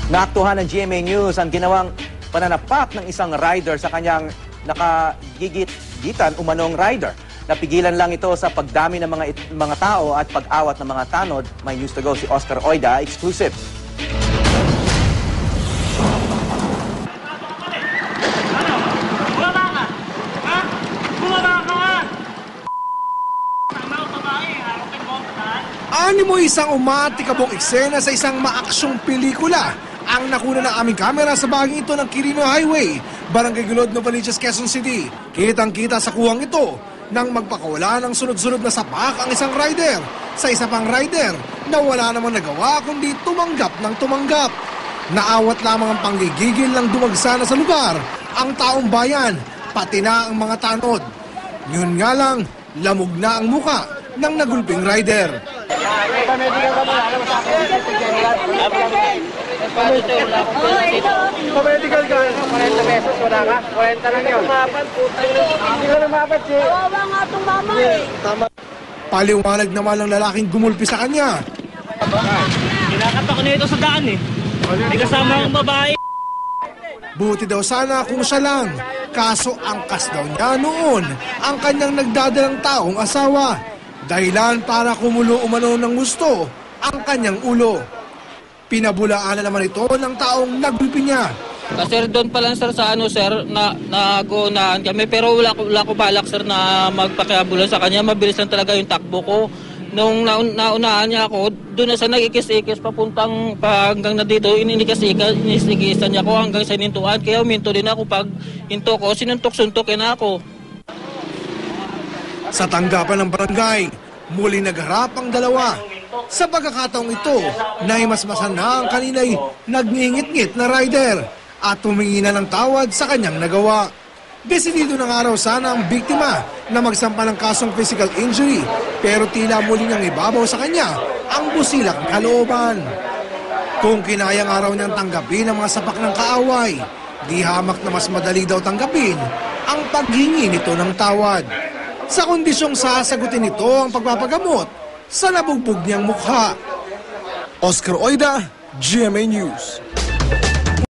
Naaktuhan ng GMA News ang ginawang pananapak ng isang rider sa kanyang nakagigit-gitan umanong rider. Napigilan lang ito sa pagdami ng mga tao at pag-awat ng mga tanod. May news to go si Oscar Oida, exclusive. Animo isang umatikabong eksena sa isang maaksyong pelikula ang nakuna ng aming kamera sa bahaging ito ng Quirino Highway, Barangay Gulod, Novaliches, Quezon City. Kitang-kita sa kuwang ito nang magpakawala ng sunod-sunod na sapak ang isang rider sa isa pang rider na wala namang nagawa kundi tumanggap ng tumanggap. Naawat lamang ang panggigigil ng dumagsa na sa lugar ang taong bayan, pati na ang mga tanod. Yun nga lang, lamog na ang muka ng nagulping rider. Medical ka, 40 pesos, wala ka? 40 lang yun. Hindi ka lumapat, eh. Kawawa nga itong mama, eh. Paliwanag naman ng lalaking gumulpi sa kanya. Kinakata ko na ito sa daan, eh. May kasama ang babae. Buti daw sana kung siya lang. Kaso angkas daw niya noon ang kanyang nagdadalang taong asawa. Dahilan para kumulo umano ng gusto ang kanyang ulo. Pinabulaan na naman ito ng taong nagulpi niya. Sir, doon pa lang sir sa ano sir, nagunaan kami. Pero wala ko balak sir na magpakiabulan sa kanya. Mabilis lang talaga yung takbo ko. Nung naunahan niya ako, doon na sa nag-ikis-ikis papuntang hanggang na dito, inisikisan niya ako hanggang sa hinintuan. Kaya huminto din ako. Pag hinto ko, sinuntok-suntokin ako. Sa tanggapan ng barangay, muli nagharap ang dalawa. Sa pagkakataong ito, naimasmasan na ang kanina'y nagngingit-ngit na rider at humingi na ng tawad sa kanyang nagawa. Desidido ng araw sana ang biktima na magsampa ng kasong physical injury pero tila muli niyang ibabaw sa kanya ang busilak ng kalooban. Kung kinayang araw niyang tanggapin ang mga sapak ng kaaway, di hamak na mas madali daw tanggapin ang paghingi nito ng tawad. Sa kondisyong sasagutin nito ang pagpapagamot sa nabugbog niyang mukha. Oscar Oida, GMA News.